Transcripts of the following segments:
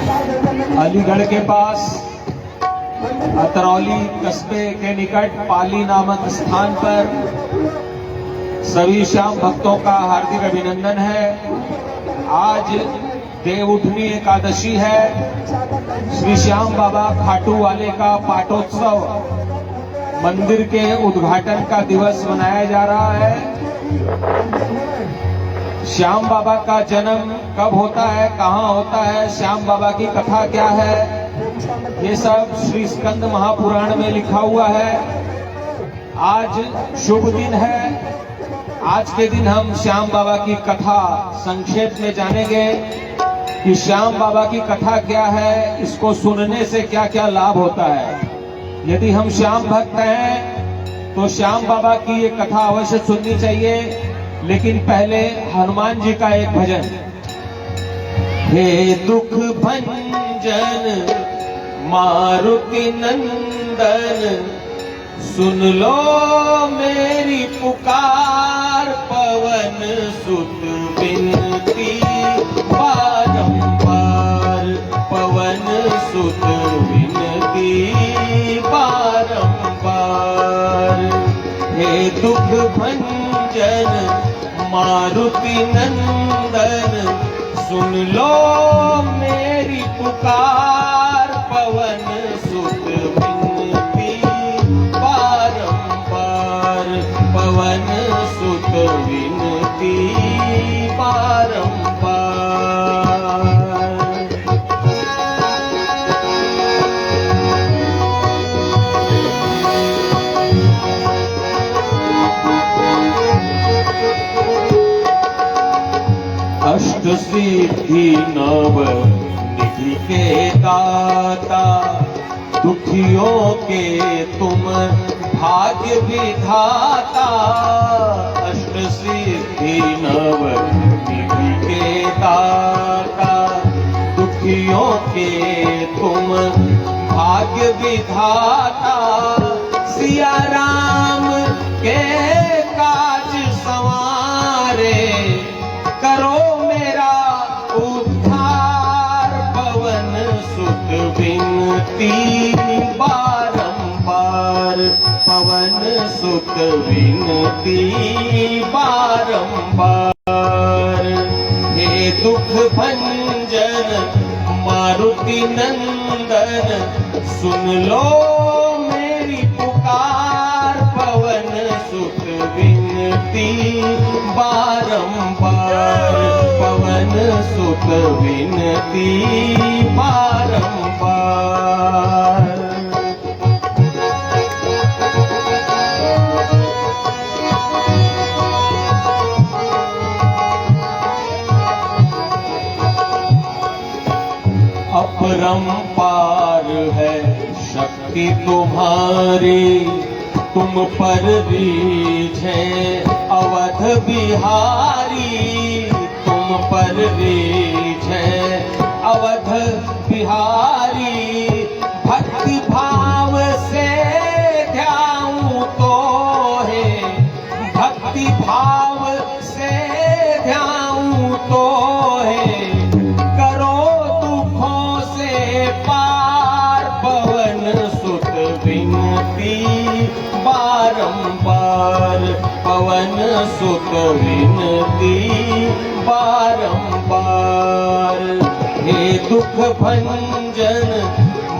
अलीगढ़ के पास अतरौली कस्बे के निकट पाली नामक स्थान पर सभी श्याम भक्तों का हार्दिक अभिनंदन है। आज देवउठनी एकादशी है। श्री श्याम बाबा खाटू वाले का पाटोत्सव मंदिर के उद्घाटन का दिवस मनाया जा रहा है। श्याम बाबा का जन्म कब होता है, कहाँ होता है, श्याम बाबा की कथा क्या है, ये सब श्री स्कंद महापुराण में लिखा हुआ है। आज शुभ दिन है। आज के दिन हम श्याम बाबा की कथा संक्षेप में जानेंगे कि श्याम बाबा की कथा क्या है, इसको सुनने से क्या क्या लाभ होता है। यदि हम श्याम भक्त हैं तो श्याम बाबा की ये कथा अवश्य सुननी चाहिए। लेकिन पहले हनुमान जी का एक भजन। हे दुख भंजन मारुति नंदन, सुन लो मेरी पुकार, पवन सुत विनती बारंबार, पवन सुत विनती बारंबार। हे दुख भंजन मारुति नंदन, सुन लो मेरी पुकार, पवन सुत विनती बारंबार, पवन सुत विनती बारंबार। अष्ट सिद्धि नव निधि के दाता, दुखियों के तुम भाग्य विधाता। अष्ट सिद्धि नव निधि के दाता, दुखियों के तुम भाग्य विधाता। सिया राम के काज संवारे, करो मेरा उद्धार, पवन सुत विनती बारंबार, पवन सुत विनती बारंबार। हे दुख भंजन मारुति नंदन, सुन लो मेरी पुकार, पवन सुत विनती बारंबार, पवन सुत विनती बारंबार। अपरंपार है शक्ति तुम्हारी, तुम पर रीझे अवध बिहारी, तुम पर रीझे अवध बिहारी। भक्ति भाव से ध्याऊं तो है, भक्ति भाव से ध्याऊं तो है, करो दुखों से पार, पवन सुत विनती बारंबार, पवन सुत विनती बारंबार। हे दुख भंजन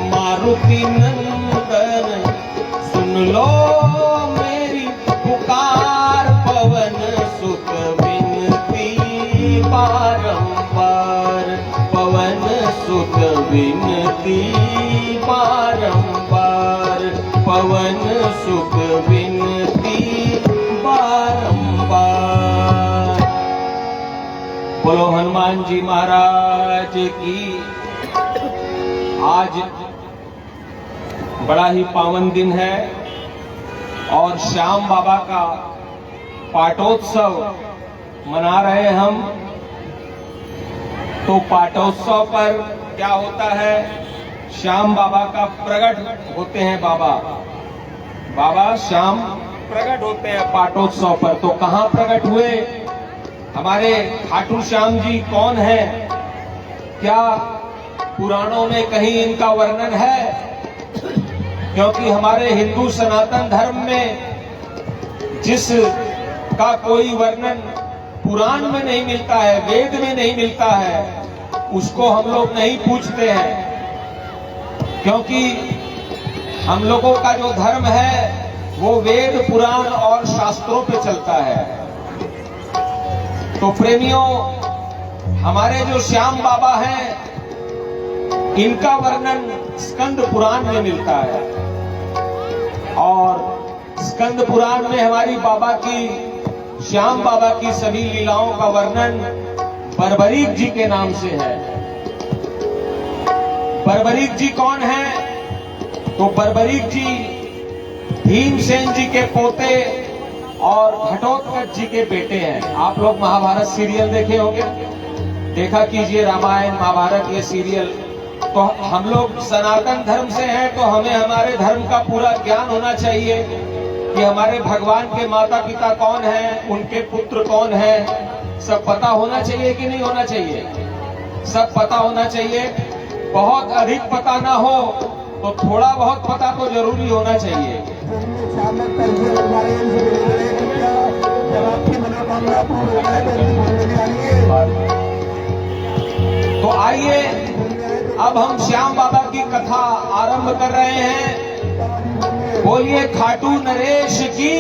मारुति नंदन, सुन लो मेरी पुकार, पवन सुत विनती बारंबार, पवन सुत विनती बारंबार, पवन सुत विनती बारंबार। बोलो हनुमान जी महाराज की। आज बड़ा ही पावन दिन है और श्याम बाबा का पाटोत्सव मना रहे हम। तो पाटोत्सव पर क्या होता है, श्याम बाबा का प्रकट होते हैं। बाबा श्याम प्रकट होते हैं पाटोत्सव पर। तो कहाँ प्रकट हुए, हमारे खाटू श्याम जी कौन है, क्या पुराणों में कहीं इनका वर्णन है, क्योंकि हमारे हिंदू सनातन धर्म में जिस का कोई वर्णन पुराण में नहीं मिलता है, वेद में नहीं मिलता है, उसको हम लोग नहीं पूछते हैं। क्योंकि हम लोगों का जो धर्म है वो वेद, पुराण और शास्त्रों पे चलता है। तो प्रेमियों, हमारे जो श्याम बाबा हैं, इनका वर्णन स्कंद पुराण में मिलता है। और स्कंद पुराण में हमारी बाबा की, श्याम बाबा की सभी लीलाओं का वर्णन बर्बरीक जी के नाम से है। बर्बरीक जी कौन है? तो बर्बरीक जी भीमसेन जी के पोते और घटोत्कच जी के बेटे हैं। आप लोग महाभारत सीरियल देखे होंगे, देखा कीजिए रामायण महाभारत ये सीरियल। तो हम लोग सनातन धर्म से हैं, तो हमें हमारे धर्म का पूरा ज्ञान होना चाहिए कि हमारे भगवान के माता पिता कौन हैं, उनके पुत्र कौन हैं, सब पता होना चाहिए कि नहीं होना चाहिए? सब पता होना चाहिए। बहुत अधिक पता ना हो तो थोड़ा बहुत पता तो जरूरी होना चाहिए। तो आइए अब हम श्याम बाबा की कथा आरंभ कर रहे हैं। बोलिए खाटू नरेश की,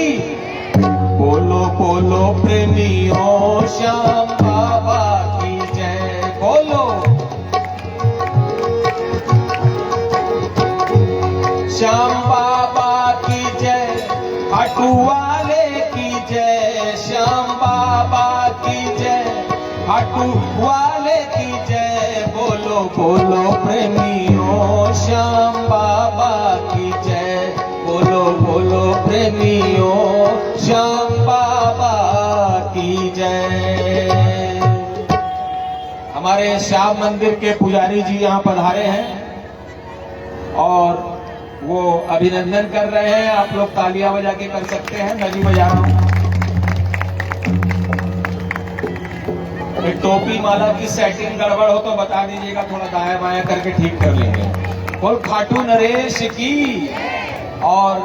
बोलो बोलो प्रेमियों श्याम बाबा की जय। बोलो श्याम बाबा की जय, खाटू वाले की जय। श्याम बाबा की जय, खाटू वाले की जय। बोलो बोलो प्रेमियों श्याम बाबा की जय। बोलो बोलो प्रेमियों श्याम बाबा की जय। हमारे श्याम मंदिर के पुजारी जी यहाँ पधारे हैं और वो अभिनंदन कर रहे हैं। आप लोग तालियां बजा के कर सकते हैं, मैं भी बजा रहा हूं। टोपी माला की सेटिंग गड़बड़ हो तो बता दीजिएगा, थोड़ा दाया बाया करके ठीक कर लेंगे। बोल खाटू नरेश की। और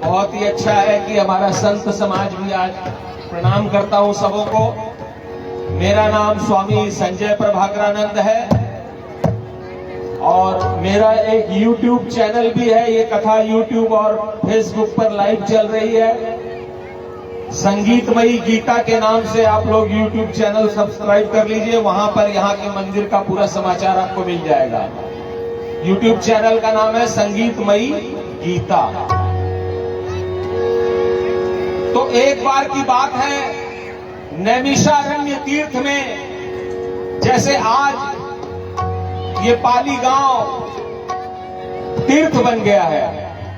बहुत ही अच्छा है कि हमारा संत समाज भी आज, प्रणाम करता हूं सबों को। मेरा नाम स्वामी संजय प्रभाकरानंद है और मेरा एक YouTube चैनल भी है। ये कथा YouTube और Facebook पर लाइव चल रही है। संगीतमयी गीता के नाम से आप लोग YouTube चैनल सब्सक्राइब कर लीजिए, वहां पर यहाँ के मंदिर का पूरा समाचार आपको मिल जाएगा। YouTube चैनल का नाम है संगीतमयी गीता। तो एक बार की बात है, नैमिषारण्य तीर्थ में, जैसे आज ये पाली गांव तीर्थ बन गया है।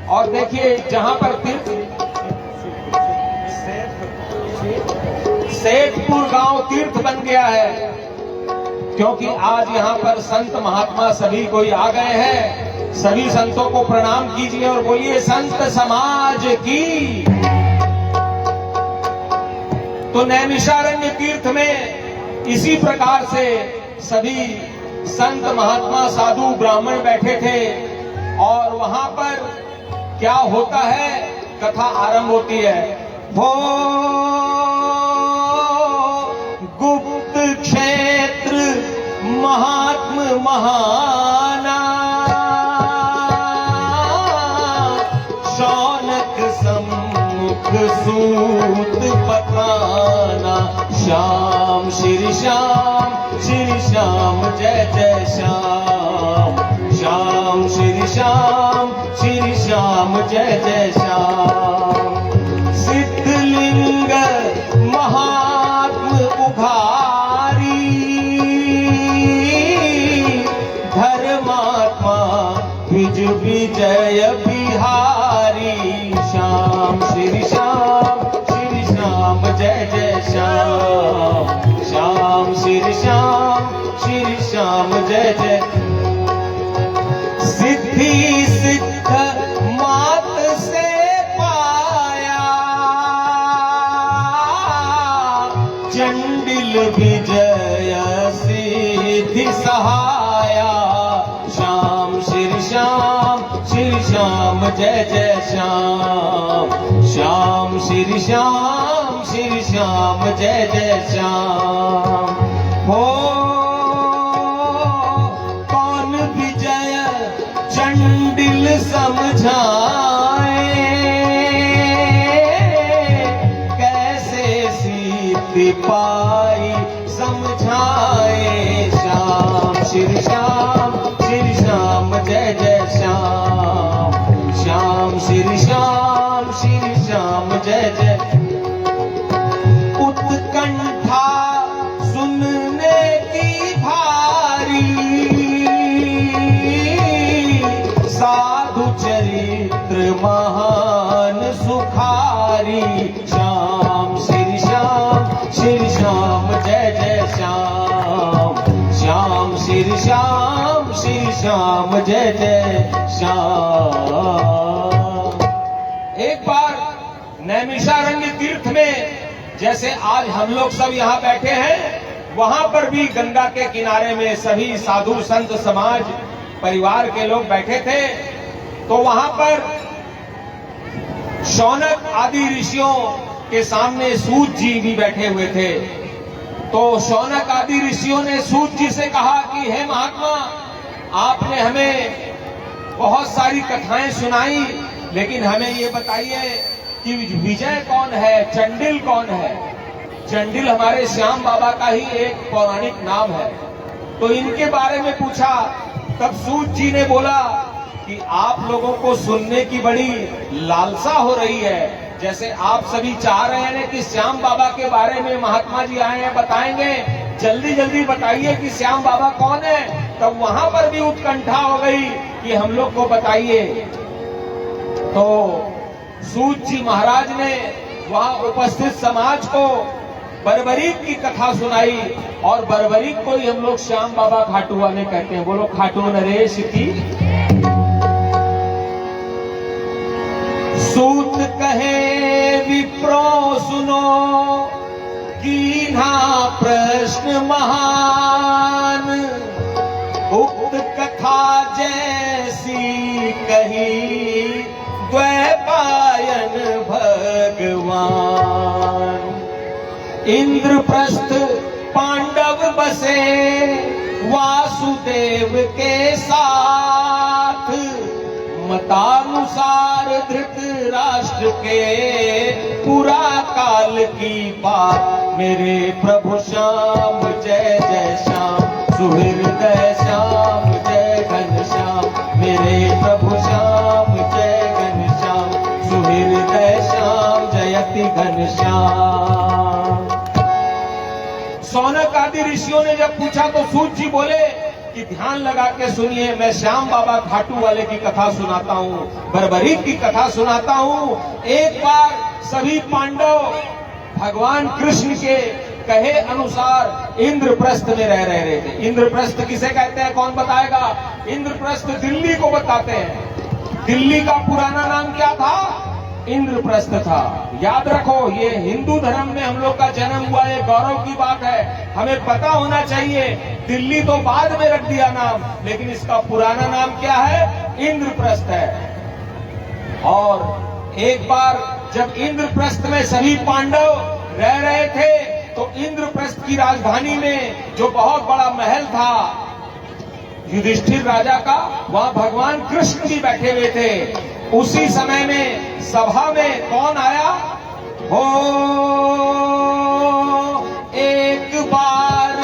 और देखिए जहां पर तीर्थ, सेठपुर गांव तीर्थ बन गया है, क्योंकि आज यहां पर संत महात्मा सभी कोई आ गए हैं। सभी संतों को प्रणाम कीजिए और बोलिए संत समाज की। तो नैमिषारण्य तीर्थ में इसी प्रकार से सभी संत महात्मा साधु ब्राह्मण बैठे थे और वहां पर क्या होता है, कथा आरंभ होती है। वो गुप्त क्षेत्र महात्म महाना, शौनक सम्मुख सूत पठाना। श्याम श्री श्याम श्री श्याम जय जय श्याम। श्याम श्री श्याम श्री श्याम जय जय श्याम। सिद्धलिंग महात्म उघारी, धर्मात्मा द्विज विजय बिहारी। श्याम श्री श्याम जय जय श्याम। श्याम श्री श्याम जय जय। सिद्धि सिद्ध मात से पाया, चंडिल विजय सिद्धि सहाया। श्याम जय जय श्याम, श्याम श्री श्याम जय जय श्याम। हो कौन विजय चंडिल समझाए, कैसे सीति पाई समझाए। श्याम श्री श्याम जय जय श्याम, श्याम श्री श्याम जय जय। उत्कंठा सुनने की भारी, साधु चरित्र महान सुखारी। श्याम श्री श्याम जय जय श्याम, श्याम श्री श्याम जय जय श्याम। एक बार नैमिषारण्य तीर्थ में, जैसे आज हम लोग सब यहाँ बैठे हैं, वहां पर भी गंगा के किनारे में सभी साधु संत समाज परिवार के लोग बैठे थे। तो वहां पर शौनक आदि ऋषियों के सामने सूत जी भी बैठे हुए थे। तो शौनक आदि ऋषियों ने सूत जी से कहा कि हे महात्मा, आपने हमें बहुत सारी कथाएं सुनाई, लेकिन हमें ये बताइए कि विजय कौन है, चंडिल कौन है। चंडिल हमारे श्याम बाबा का ही एक पौराणिक नाम है। तो इनके बारे में पूछा, तब सूत जी ने बोला कि आप लोगों को सुनने की बड़ी लालसा हो रही है, जैसे आप सभी चाह रहे हैं कि श्याम बाबा के बारे में महात्मा जी आए हैं, बताएंगे, जल्दी जल्दी बताइए कि श्याम बाबा कौन है। तब वहां पर भी उत्कंठा हो गई कि हम लोग को बताइए। तो सूत जी महाराज ने वहां उपस्थित समाज को बरबरीक की कथा सुनाई, और बरबरीक को ही हम लोग श्याम बाबा खाटू वाले कहते हैं। बोलो खाटू नरेश की। सूत कहे विप्रो सुनो, कीन्हा प्रश्न महान, उक्त कथा जैसी कही द्वैपायन भगवान। इंद्रप्रस्थ पांडव बसे वासुदेव के साथ, मतानुसार धृतराष्ट्र के पुरा काल की बात। मेरे प्रभु श्याम जय जय श्याम, सुहृदय श्याम जय घनश्याम। मेरे प्रभु श्याम जय घनश्याम, सुहृदय श्याम जयति घनश्याम। शौनक आदि ऋषियों ने जब पूछा तो सूत जी बोले कि ध्यान लगा के सुनिए, मैं श्याम बाबा खाटू वाले की कथा सुनाता हूँ, बरबरीक की कथा सुनाता हूँ। एक बार सभी पांडव भगवान कृष्ण के कहे अनुसार इंद्रप्रस्थ में रह रहे थे। इंद्रप्रस्थ किसे कहते हैं, कौन बताएगा? इंद्रप्रस्थ दिल्ली को बताते हैं। दिल्ली का पुराना नाम क्या था? इंद्रप्रस्थ था। याद रखो, ये हिंदू धर्म में हम लोग का जन्म हुआ, ये गौरव की बात है, हमें पता होना चाहिए। दिल्ली तो बाद में रख दिया नाम, लेकिन इसका पुराना नाम क्या है? इंद्रप्रस्थ है। और एक बार जब इंद्रप्रस्थ में सभी पांडव रह रहे थे, तो इंद्रप्रस्थ की राजधानी में जो बहुत बड़ा महल था युधिष्ठिर राजा का, वहां भगवान कृष्ण भी बैठे हुए थे। उसी समय में सभा में कौन आया? हो एक बार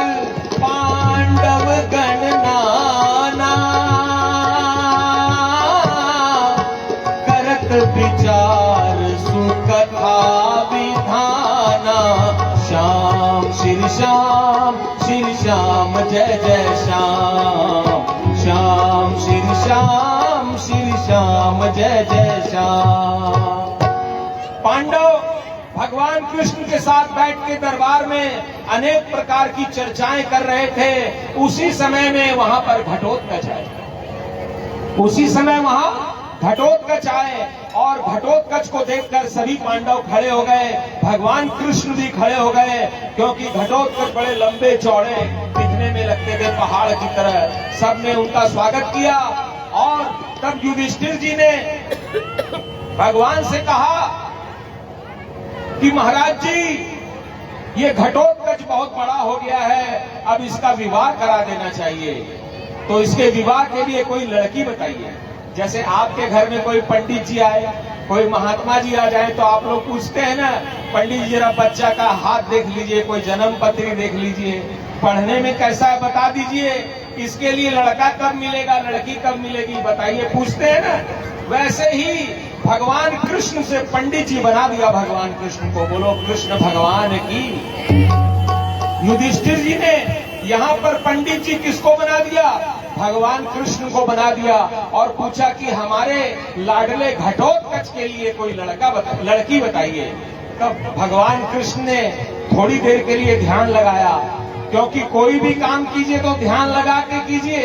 पांडव गण नाना, करत विचार सुकथा विधाना। श्याम श्री श्याम जय जय श्याम, श्याम श्री श्याम जय जय श्याम। पांडव भगवान कृष्ण के साथ बैठ के दरबार में अनेक प्रकार की चर्चाएं कर रहे थे। उसी समय में वहां पर घटोत्कच आए। उसी समय वहां घटोत्कच आए, और घटोत्कच को देखकर सभी पांडव खड़े हो गए, भगवान कृष्ण भी खड़े हो गए, क्योंकि घटोत्कच बड़े लंबे चौड़े दिखने में लगते थे, पहाड़ की तरह। सबने उनका स्वागत किया। और तब युधिष्ठिर जी ने भगवान से कहा कि महाराज जी, ये घटोत्कच बहुत बड़ा हो गया है, अब इसका विवाह करा देना चाहिए। तो इसके विवाह के लिए कोई लड़की बताइए। जैसे आपके घर में कोई पंडित जी आए, कोई महात्मा जी आ जाए, तो आप लोग पूछते हैं ना, पंडित जी जरा बच्चा का हाथ देख लीजिए, कोई जन्म पत्री देख लीजिए, पढ़ने में कैसा है बता दीजिए, इसके लिए लड़का कब मिलेगा, लड़की कब मिलेगी बताइए, पूछते हैं ना। वैसे ही भगवान कृष्ण से पंडित जी बना दिया भगवान कृष्ण को। बोलो कृष्ण भगवान की। युधिष्ठिर जी ने यहाँ पर पंडित जी किसको बना दिया? भगवान कृष्ण को बना दिया और पूछा कि हमारे लाडले घटोत्कच के लिए कोई लड़की बताइए। तब भगवान कृष्ण ने थोड़ी देर के लिए ध्यान लगाया, क्योंकि कोई भी काम कीजिए तो ध्यान लगा के कीजिए।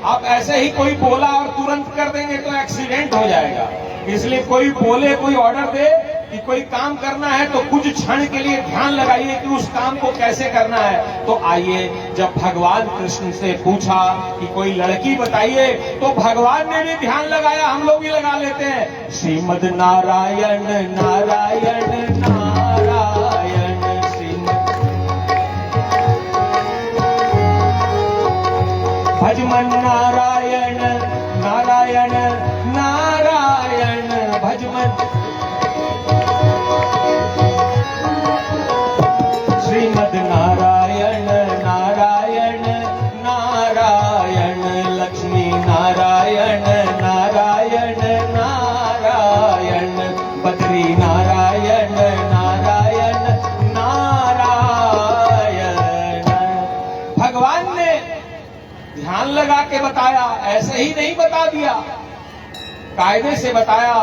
आप ऐसे ही कोई बोला और तुरंत कर देंगे तो एक्सीडेंट हो जाएगा। इसलिए कोई बोले, कोई ऑर्डर दे कि कोई काम करना है तो कुछ क्षण के लिए ध्यान लगाइए कि उस काम को कैसे करना है। तो आइए, जब भगवान कृष्ण से पूछा कि कोई लड़की बताइए, तो भगवान ने भी ध्यान लगाया, हम लोग भी लगा लेते हैं। श्रीमद नारायण नारायण नारायण, श्रीमद भजमन नारायण नारायण नारायण भजमन, श्रीमद नारायण नारायण नारायण, लक्ष्मी नारायण नारायण नारायण, बद्री नारायण नारायण नारायण। भगवान ने ध्यान लगा के बताया, ऐसे ही नहीं बता दिया, कायदे से बताया।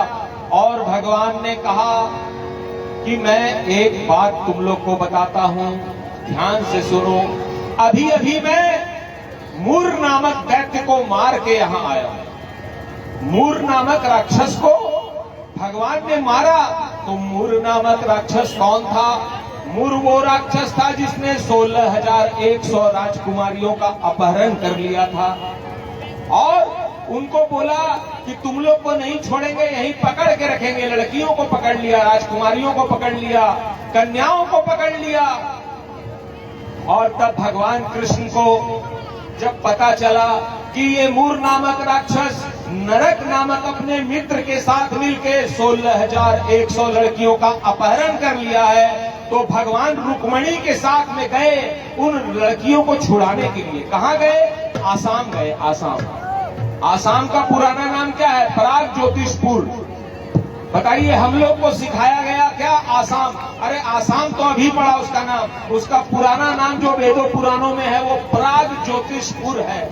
और भगवान ने कहा कि मैं एक बात तुम लोग को बताता हूं, ध्यान से सुनो। अभी अभी मैं मूर नामक दैत्य को मार के यहां आया हूं। मूर नामक राक्षस को भगवान ने मारा। तो मूर नामक राक्षस कौन था? मूर वो राक्षस था जिसने 16,100 राजकुमारियों का अपहरण कर लिया था और उनको बोला कि तुम लोग को नहीं छोड़ेंगे, यहीं पकड़ के रखेंगे। लड़कियों को पकड़ लिया, राजकुमारियों को पकड़ लिया, कन्याओं को पकड़ लिया। और तब भगवान कृष्ण को जब पता चला कि ये मूर नामक राक्षस नरक नामक अपने मित्र के साथ मिलकर 16,100 लड़कियों का अपहरण कर लिया है, तो भगवान रुक्मणी के साथ में गए उन लड़कियों को छुड़ाने के लिए। कहां गए? आसाम गए। आसाम, आसाम का पुराना नाम क्या है? प्राग ज्योतिषपुर। बताइए, हम लोग को सिखाया गया क्या? आसाम। अरे आसाम तो अभी पड़ा उसका नाम, उसका पुराना नाम जो वेदों पुराणों में है वो प्राग ज्योतिषपुर है।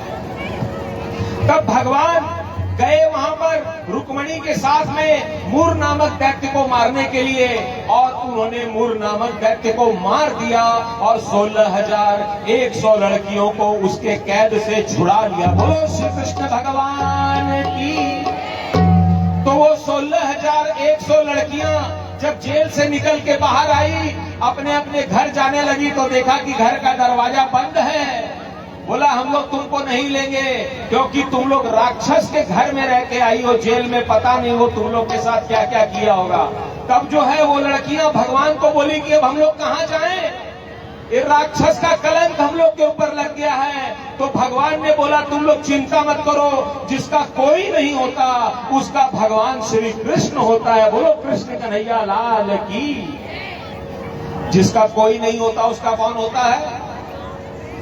तब भगवान गए वहां पर रुक्मणी के साथ में मूर नामक दैत्य को मारने के लिए, और उन्होंने मूर नामक दैत्य को मार दिया और 16,100 लड़कियों को उसके कैद से छुड़ा लिया। बोलो श्री कृष्ण भगवान की। तो वो 16,100 लड़कियां जब जेल से निकल के बाहर आई, अपने अपने घर जाने लगी, तो देखा कि घर का दरवाजा बंद है। बोला हम लोग तुमको नहीं लेंगे, क्योंकि तुम लोग राक्षस के घर में रह के आई हो जेल में, पता नहीं वो तुम लोग के साथ क्या क्या किया होगा। तब जो है वो लड़कियां भगवान को बोली कि अब हम लोग कहां जाएं, ये राक्षस का कलंक हम लोग के ऊपर लग गया है। तो भगवान ने बोला तुम लोग चिंता मत करो, जिसका कोई नहीं होता उसका भगवान श्री कृष्ण होता है। बोलो कृष्ण कन्हैया लाल की। जिसका कोई नहीं होता उसका कौन होता है?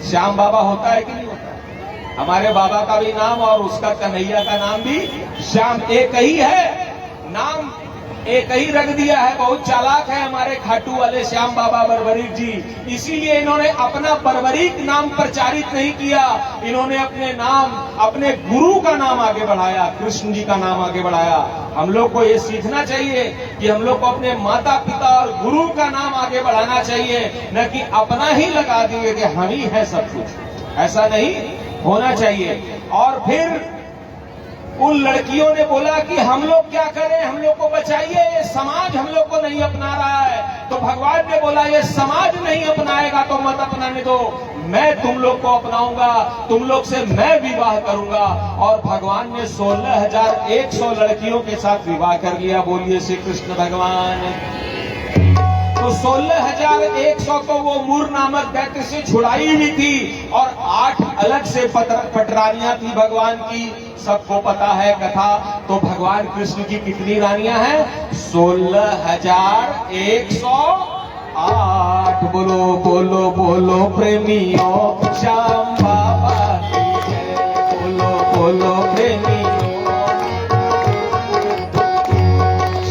श्याम बाबा होता है कि नहीं होता? हमारे बाबा का भी नाम और उसका कन्हैया का नाम भी श्याम एक ही है, नाम एक ही रख दिया है। बहुत चालाक है हमारे खाटू वाले श्याम बाबा बर्बरीक जी, इसीलिए इन्होंने अपना बर्बरीक नाम प्रचारित नहीं किया, इन्होंने अपने नाम, अपने गुरु का नाम आगे बढ़ाया, कृष्ण जी का नाम आगे बढ़ाया। हम लोग को ये सीखना चाहिए कि हम लोग को अपने माता पिता और गुरु का नाम आगे बढ़ाना चाहिए, न कि अपना ही लगा दिए कि हम ही है सब कुछ। ऐसा नहीं होना चाहिए। और फिर उन लड़कियों ने बोला कि हम लोग क्या करें, हम लोग को बचाइए, ये समाज हम लोग को नहीं अपना रहा है। तो भगवान ने बोला ये समाज नहीं अपनाएगा तो मत अपनाने दो, मैं तुम लोग को अपनाऊंगा, तुम लोग से मैं विवाह करूंगा। और भगवान ने 16,100 लड़कियों के साथ विवाह कर लिया। बोलिए श्री कृष्ण भगवान। तो 16,100 तो वो मूर नामक दैत्य से छुड़ाई हुई थी और 8 अलग से पटरानियां थी भगवान की। सबको पता है कथा। तो भगवान कृष्ण की कितनी रानियां हैं? 16,108। बोलो बोलो बोलो प्रेमियों, श्याम बाबा की जय। बोलो बोलो प्रेमियों,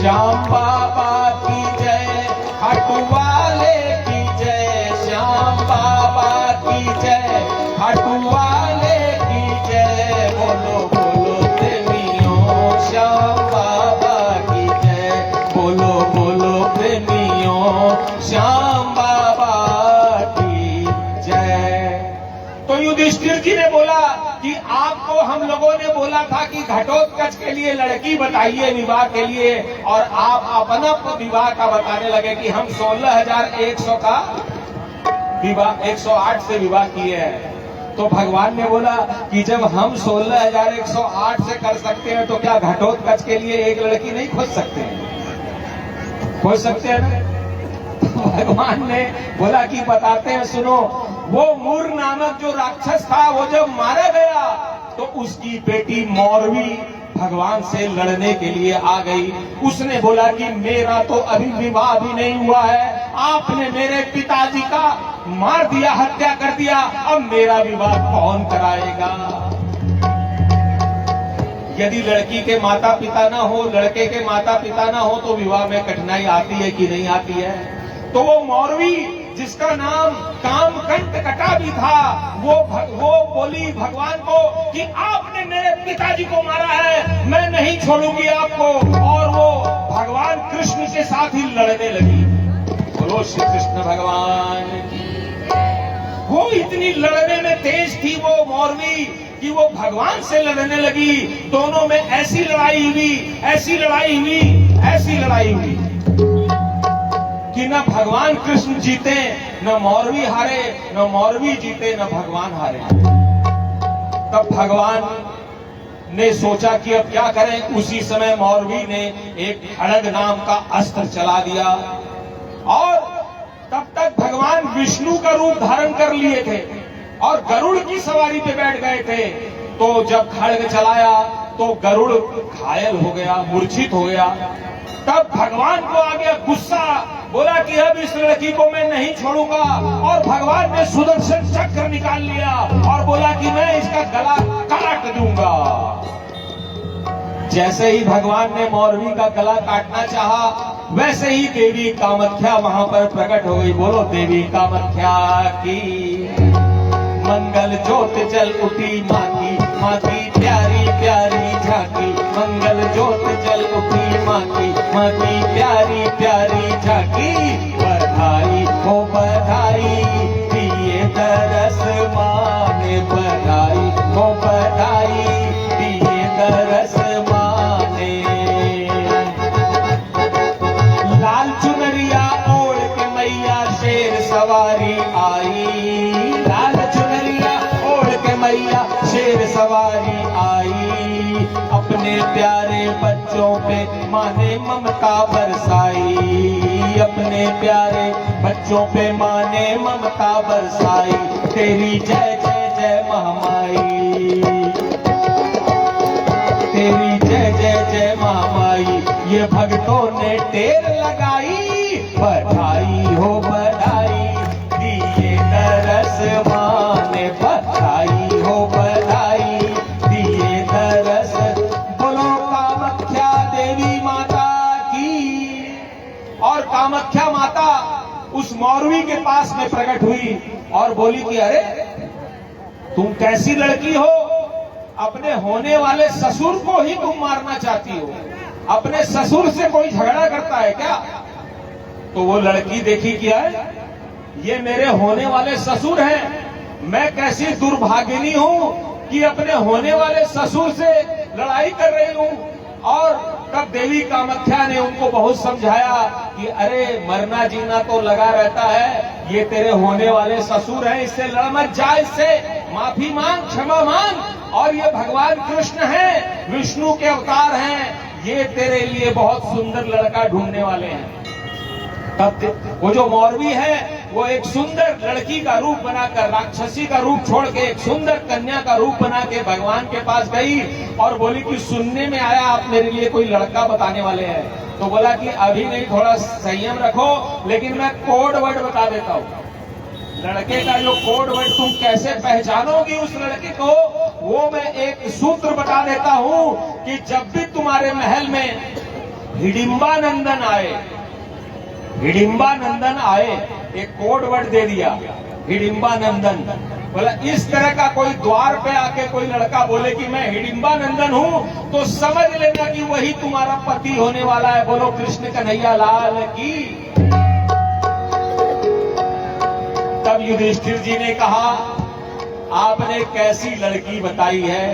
श्याम बाबा की जय। खाटू वाले की जय, श्याम बाबा की जय। खाटू वाले की जय। बोलो बोलो प्रेमियों, श्याम बाबा की जय। बोलो बोलो प्रेमियों, श्याम बाबा की जय। तो युधिष्ठिर जी ने बोला कि आपको हम लोगों ने बोला था कि घटोत्कच के लिए लड़की बताइए विवाह के लिए, और आप अपना विवाह का बताने लगे कि हम 16,100 का विवाह 108 से विवाह किए हैं। तो भगवान ने बोला कि जब हम 16,108 से कर सकते हैं तो क्या घटोत्कच के लिए एक लड़की नहीं खोज सकते हैं? खोज सकते हैं ना। भगवान ने बोला कि बताते हैं, सुनो। वो मूर नामक जो राक्षस था, वो जब मारा गया तो उसकी बेटी मौरवी भगवान से लड़ने के लिए आ गई। उसने बोला कि मेरा तो अभी विवाह भी नहीं हुआ है, आपने मेरे पिताजी का मार दिया, हत्या कर दिया, अब मेरा विवाह कौन कराएगा? यदि लड़की के माता पिता ना हो, लड़के के माता पिता ना हो, तो विवाह में कठिनाई आती है कि नहीं आती है? तो वो मौरवी जिसका नाम कामकंटकटा भी था, वो बोली भगवान को कि आपने मेरे पिताजी को मारा है, मैं नहीं छोड़ूंगी आपको। और वो भगवान कृष्ण के साथ ही लड़ने लगी। बोलो श्री कृष्ण भगवान की। वो इतनी लड़ने में तेज थी वो मौरवी कि वो भगवान से लड़ने लगी। दोनों में ऐसी लड़ाई हुई, ऐसी लड़ाई हुई, ऐसी लड़ाई हुई कि न भगवान कृष्ण जीते, न मौरवी हारे, न मौरवी जीते, न भगवान हारे। तब भगवान ने सोचा कि अब क्या करें। उसी समय मौरवी ने एक खड़ग नाम का अस्त्र चला दिया और तब तक भगवान विष्णु का रूप धारण कर लिए थे और गरुड़ की सवारी पे बैठ गए थे। तो जब खड़ग चलाया तो गरुड़ घायल हो गया, मूर्छित हो गया। तब भगवान को आ गया गुस्सा, बोला कि अब इस लड़की को मैं नहीं छोड़ूंगा। और भगवान ने सुदर्शन चक्र निकाल लिया और बोला कि मैं इसका गला काट दूंगा। जैसे ही भगवान ने मौरवी का गला काटना चाहा, वैसे ही देवी कामाख्या वहां पर प्रकट हो गई। बोलो देवी कामाख्या की। मंगल ज्योत जल उठी माँ की प्यारी प्यारी झांकी। मंगल ज्योत जल उठी माँ की प्यारी प्यारी झांकी। बधाई हो बधाई, दिए दरस माने बधाई हो बधाई, दिए दरस माने। लाल चुनरिया ओढ़ के मैया शेर सवारी आई। लाल चुनरिया ओढ़ के मैया शेर सवारी आई। अपने प्यारे बच्चों पे माँ ने ममता बरसाई। अपने प्यारे बच्चों पे माँ ने ममता बरसाई। तेरी जय जय जय महामाई, तेरी जय जय जय महामाई। ये भक्तों ने टेर लगाई। बधाई हो बधाई, दिए दरस माने बधाई हो बधाई, दिए दरस। बोलो कामाख्या देवी माता की। और कामाख्या माता उस मौरवी के पास में प्रकट हुई और बोली कि अरे तुम कैसी लड़की हो, अपने होने वाले ससुर को ही तुम मारना चाहती हो? अपने ससुर से कोई झगड़ा करता है क्या? तो वो लड़की देखी क्या है, ये मेरे होने वाले ससुर हैं। मैं कैसी दुर्भागिनी हूं कि अपने होने वाले ससुर से लड़ाई कर रही हूं। और तब देवी कामाख्या ने उनको बहुत समझाया कि अरे मरना जीना तो लगा रहता है, ये तेरे होने वाले ससुर हैं, इससे लड़ मत जा, इससे माफी मांग, क्षमा मांग। और ये भगवान कृष्ण हैं, विष्णु के अवतार हैं, ये तेरे लिए बहुत सुंदर लड़का ढूंढने वाले हैं। तब वो जो मौरवी है वो एक सुंदर लड़की का रूप बनाकर, राक्षसी का रूप छोड़ के एक सुंदर कन्या का रूप बना के भगवान के पास गई और बोली कि सुनने में आया आप मेरे लिए कोई लड़का बताने वाले हैं। तो बोला कि अभी नहीं, थोड़ा संयम रखो, लेकिन मैं कोड वर्ड बता देता हूँ। लड़के का जो कोड वर्ड, तुम कैसे पहचानोगी उस लड़के को, वो मैं एक सूत्र बता देता हूँ कि जब भी तुम्हारे महल में हिडिंबा नंदन आए, हिडिंबा नंदन आए, एक कोड वर्ड दे दिया, हिडिंबा नंदन। बोला इस तरह का कोई द्वार पे आके कोई लड़का बोले कि मैं हिडिंबा नंदन हूं, तो समझ लेना कि वही तुम्हारा पति होने वाला है। बोलो कृष्ण कन्हैया लाल की। तब युधिष्ठिर जी ने कहा, आपने कैसी लड़की बताई है,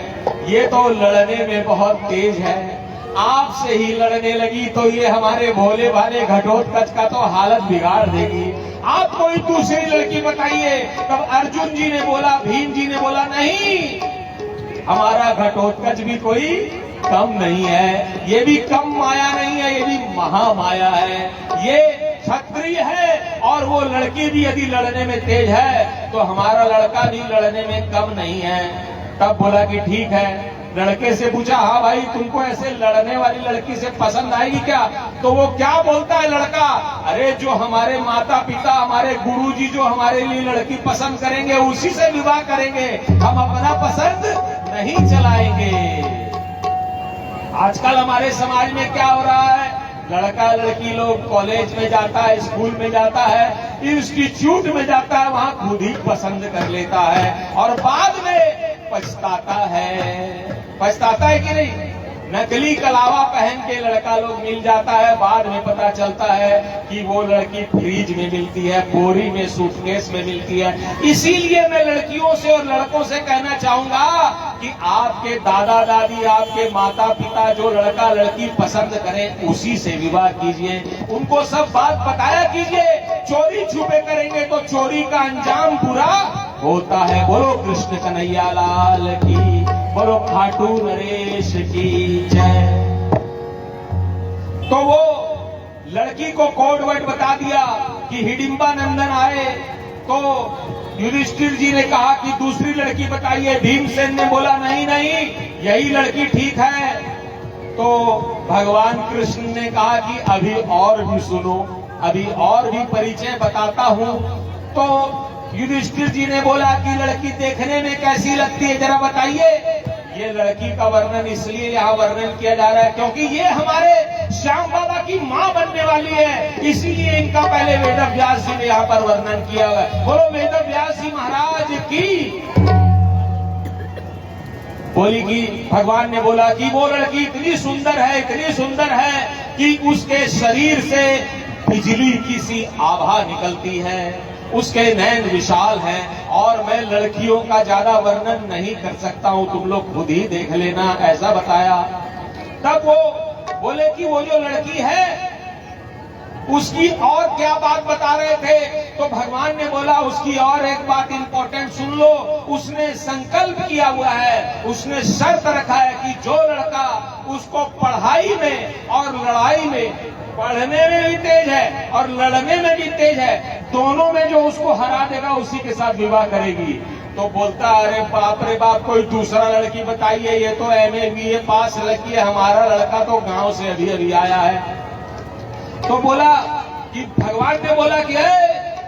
ये तो लड़ने में बहुत तेज है, आपसे ही लड़ने लगी तो ये हमारे भोले भाले घटोत्कच का तो हालत बिगाड़ देगी। आप कोई दूसरी लड़की बताइए। तब अर्जुन जी ने बोला, भीम जी ने बोला, नहीं, हमारा घटोत्कच भी कोई कम नहीं है, ये भी कम माया नहीं है, ये भी महामाया है, ये क्षत्रिय है और वो लड़की भी यदि लड़ने में तेज है तो हमारा लड़का भी लड़ने में कम नहीं है। तब बोला कि ठीक है। लड़के से पूछा, हाँ भाई तुमको ऐसे लड़ने वाली लड़की से पसंद आएगी क्या? तो वो क्या बोलता है लड़का, अरे जो हमारे माता पिता, हमारे गुरुजी जो हमारे लिए लड़की पसंद करेंगे उसी से विवाह करेंगे, हम अपना पसंद नहीं चलाएंगे। आजकल हमारे समाज में क्या हो रहा है, लड़का लड़की लोग कॉलेज में जाता है, स्कूल में जाता है, इंस्टीट्यूट में जाता है, वहां खुद ही पसंद कर लेता है और बाद में पछताता है। पछताता है कि नहीं? नकली कलावा पहन के लड़का लोग मिल जाता है, बाद में पता चलता है कि वो लड़की फ्रीज में मिलती है, बोरी में, सूटकेस में मिलती है। इसीलिए मैं लड़कियों से और लड़कों से कहना चाहूंगा कि आपके दादा दादी, आपके माता पिता जो लड़का लड़की पसंद करें उसी से विवाह कीजिए, उनको सब बात बताया कीजिए। चोरी छुपे करेंगे तो चोरी का अंजाम बुरा होता है। बोलो कृष्ण कन्हैया लाल की, बोलो खाटू नरेश की जय। तो वो लड़की को कोड वर्ड बता दिया कि हिडिंबा नंदन आए। तो युधिष्ठिर जी ने कहा कि दूसरी लड़की बताइए। भीमसेन ने बोला नहीं नहीं, यही लड़की ठीक है। तो भगवान कृष्ण ने कहा कि अभी और भी सुनो, अभी और भी परिचय बताता हूं। तो युधिष्ठिर जी ने बोला कि लड़की देखने में कैसी लगती है, जरा बताइए। ये लड़की का वर्णन इसलिए यहाँ वर्णन किया जा रहा है क्योंकि ये हमारे श्याम बाबा की माँ बनने वाली है, इसीलिए इनका पहले वेद व्यास जी ने यहाँ पर वर्णन किया हुआ है। बोलो वेद व्यास जी महाराज की। बोली कि भगवान ने बोला कि वो लड़की इतनी सुंदर है, इतनी सुंदर है कि उसके शरीर से बिजली की सी आभा निकलती है, उसके नैन विशाल हैं और मैं लड़कियों का ज्यादा वर्णन नहीं कर सकता हूं, तुम लोग खुद ही देख लेना, ऐसा बताया। तब वो बोले कि वो जो लड़की है उसकी और क्या बात बता रहे थे। तो भगवान ने बोला उसकी और एक बात इंपॉर्टेंट सुन लो। उसने संकल्प किया हुआ है, उसने शर्त रखा है कि जो लड़का उसको पढ़ाई में और लड़ाई में, पढ़ने में भी तेज है और लड़ने में भी तेज है, दोनों में जो उसको हरा देगा उसी के साथ विवाह करेगी। तो बोलता अरे बाप रे बाप, कोई दूसरा लड़की बताइए, ये तो MA BA पास लड़की है, हमारा लड़का तो गांव से अभी अभी आया है। तो बोला कि भगवान ने बोला कि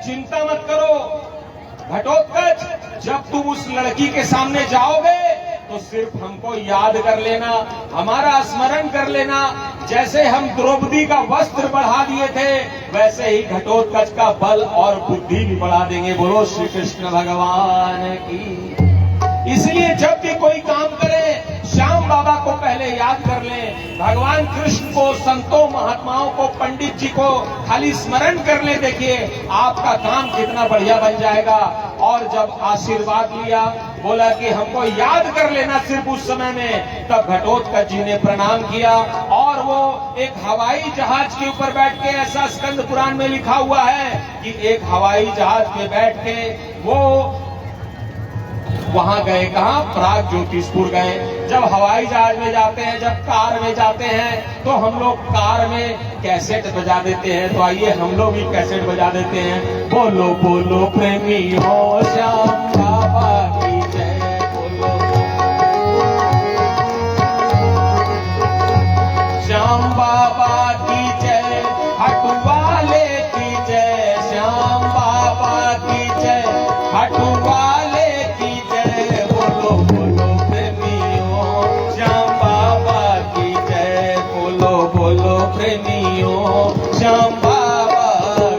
चिंता मत करो घटोत्कच, जब तुम उस लड़की के सामने जाओगे तो सिर्फ हमको याद कर लेना, हमारा स्मरण कर लेना। जैसे हम द्रौपदी का वस्त्र बढ़ा दिए थे वैसे ही घटोत्कच का बल और बुद्धि भी बढ़ा देंगे। बोलो श्री कृष्ण भगवान की। इसलिए जब भी कोई काम करे श्याम बाबा को पहले याद कर लें, भगवान कृष्ण को, संतों महात्माओं को, पंडित जी को खाली स्मरण कर ले, देखिए आपका काम कितना बढ़िया बन जाएगा। और जब आशीर्वाद लिया, बोला कि हमको याद कर लेना सिर्फ उस समय में। तब घटोत्कच जी ने प्रणाम किया और वो एक हवाई जहाज के ऊपर बैठ के, ऐसा स्कंद पुराण में लिखा हुआ है कि एक हवाई जहाज पे बैठ के वो वहां गए, कहां? प्राग ज्योतिषपुर गए। जब हवाई जहाज में जाते हैं, जब कार में जाते हैं, तो हम लोग कार में कैसेट बजा देते हैं। तो आइए हम लोग भी कैसेट बजा देते हैं। बोलो बोलो प्रेमी हो श्याम बाबा की जय, बोलो श्याम बाबा की जय, हटवाले की जय, श्याम बाबा की जय, हटवाले की जय। बोलो बोलो प्रेमियों श्याम बाबा की जय, बोलो बोलो प्रेमियों श्याम बाबा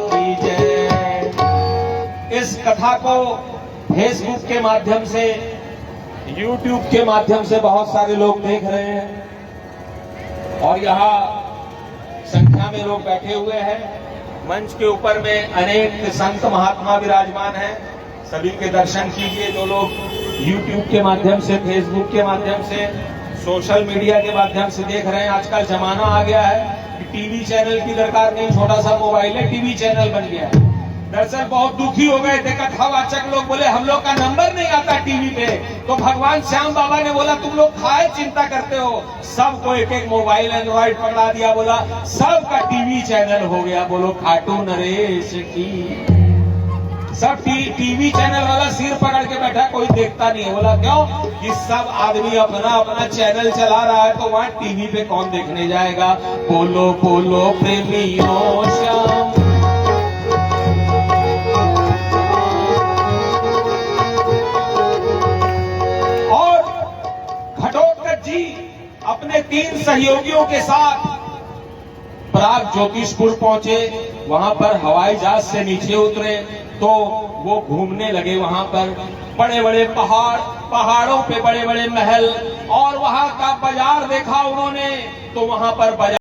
की जय। इस कथा को फेसबुक के माध्यम से, यूट्यूब के माध्यम से बहुत सारे लोग देख रहे हैं और यहाँ संख्या में लोग बैठे हुए हैं। मंच के ऊपर में अनेक संत महात्मा विराजमान हैं। सभी के दर्शन कीजिए। जो लोग यूट्यूब के माध्यम से, फेसबुक के माध्यम से, सोशल मीडिया के माध्यम से देख रहे हैं। आजकल जमाना आ गया है कि टीवी चैनल की दरकार नहीं, छोटा सा मोबाइल है, टीवी चैनल बन गया है। दरअसल बहुत दुखी हो गए थे कथावाचक लोग, बोले हम लोग का नंबर नहीं आता टीवी पे। तो भगवान श्याम बाबा ने बोला तुम लोग काहे चिंता करते हो, सबको एक एक मोबाइल एंड्रॉइड पकड़ा दिया। बोला सबका टीवी चैनल हो गया। बोलो खाटू नरेश की। सब टीवी चैनल वाला सिर पकड़ के बैठा, कोई देखता नहीं है। बोला क्यों? कि सब आदमी अपना अपना चैनल चला रहा है, तो वहां टीवी पे कौन देखने जाएगा। बोलो बोलो प्रेमियों श्याम। और घटोत्कच जी अपने 3 सहयोगियों के साथ प्राग ज्योतिषपुर पहुंचे। वहां पर हवाई जहाज से नीचे उतरे तो वो घूमने लगे। वहां पर बड़े बड़े पहाड़, पहाड़ों पे बड़े बड़े महल और वहां का बाजार देखा उन्होंने। तो वहां पर बाजार